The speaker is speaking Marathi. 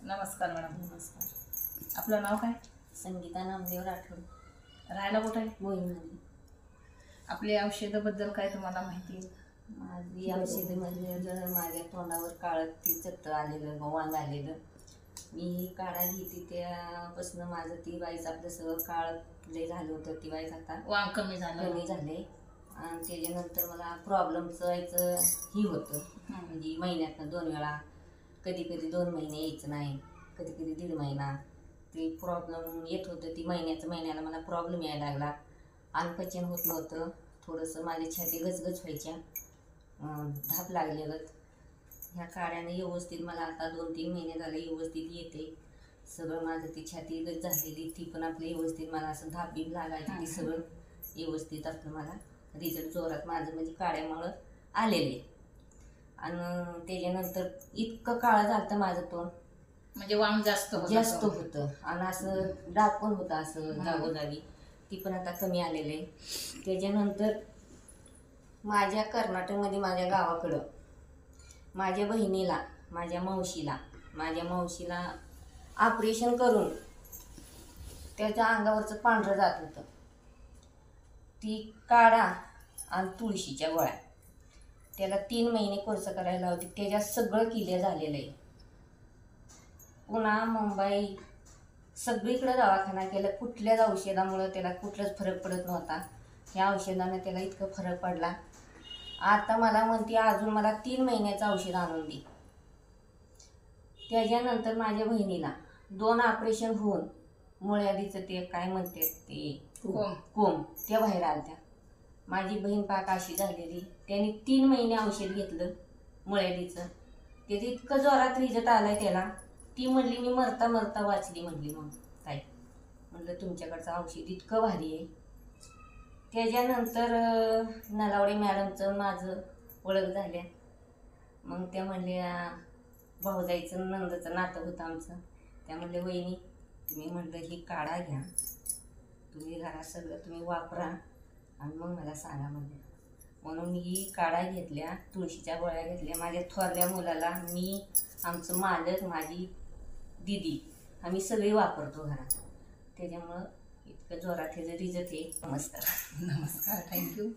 नमस्कार मॅडम. नमस्कार. आपलं नाव काय? संगीता नामदेव राठोड. राहायला कुठे आहे? मोहीमध्ये. आपली औषधाबद्दल काय तुम्हाला माहिती आहे? माझी औषधीमध्ये जर माझ्या तोंडावर काळं ती चट्ट आलेलं वांग आलेलं, मी ही काढा घेते त्यापासून माझं ती बाईचं आपलं सगळं काळ लय झालं होतं. ती बाईच आता वांग कमी झालं. कमी झाले. आणि त्याच्यानंतर मला प्रॉब्लेमचं व्हायचं ही होतं. म्हणजे महिन्यातनं 2 वेळा, कधी कधी 2 महिने यायचं नाही, कधी कधी 1.5 महिना ते प्रॉब्लेम येत होतं. ती महिन्याला मला प्रॉब्लेम यायला लागला. अन्नपचन होत नव्हतं. थोडंसं माझी छाती गजगज व्हायच्या, धाप लागलेलं. ह्या काड्याने व्यवस्थित मला आता 2-3 महिने झाले व्यवस्थित येते. सगळं माझं ती छाती गज झालेली ती पण आपली व्यवस्थित मला असं धाप बीप लागायची, ती सगळं व्यवस्थित आपलं मला रिझल्ट जोरात माझं म्हणजे काड्यामुळं आलेले. आणि त्याच्यानंतर इतकं काळं झालं माझं तोंड, म्हणजे वांग जास्त होतं. आणि असं डाग पण होतं असं जागोजागी, ती पण आता कमी आलेले. त्याच्यानंतर माझ्या कर्नाटकमध्ये माझ्या गावाकडं माझ्या बहिणीला, माझ्या मावशीला ऑपरेशन करून त्याच्या अंगावरचं पांढरं जात होतं. ती काढा आणि तुळशीच्या गोळ्या त्याला 3 महिने कोर्स करायला होती. त्याच्यात सगळं क्लिअर झालेलं आहे. पुन्हा मुंबई सगळीकडे दवाखाना केला, कुठल्याच औषधामुळं त्याला कुठलाच फरक पडत नव्हता. ह्या औषधानं त्याला इतकं फरक पडला. आता मला म्हणते अजून मला 3 महिन्याचं औषध आणून दे. त्याच्यानंतर माझ्या बहिणीला 2 ऑपरेशन होऊन मुळ्यादीचं ते काय म्हणते ते कोंब त्या बाहेर आलत्या. माझी बहीण पाक अशी झालेली. त्याने 3 महिने औषध घेतलं मुळ्यादीचं. त्याचं इतकं जोरात रिझल्ट आलाय त्याला. ती म्हणली मी मरता मरता वाचली म्हणली. मग काय म्हणलं तुमच्याकडचं औषध इतकं भारी आहे. त्याच्यानंतर नलावडे मॅडमचं माझं ओळख झाल्या. मग त्या म्हणल्या, भाऊजाईचं नंदचं नातं होतं आमचं. त्या म्हणले वहिनी तुम्ही म्हणलं ही काढा घ्या, तुम्ही घरात सगळं तुम्ही वापरा आणि मग मला सांगा म्हणले. म्हणून मी ही काढा घेतल्या, तुळशीच्या गोळ्या घेतल्या. माझ्या थोरल्या मुलाला मी, आमचं मालक, माझी दीदी आम्ही सगळे वापरतो घरात. त्याच्यामुळं इतकं जोरात हे रिझल्ट आहे. नमस्कार. थँक्यू.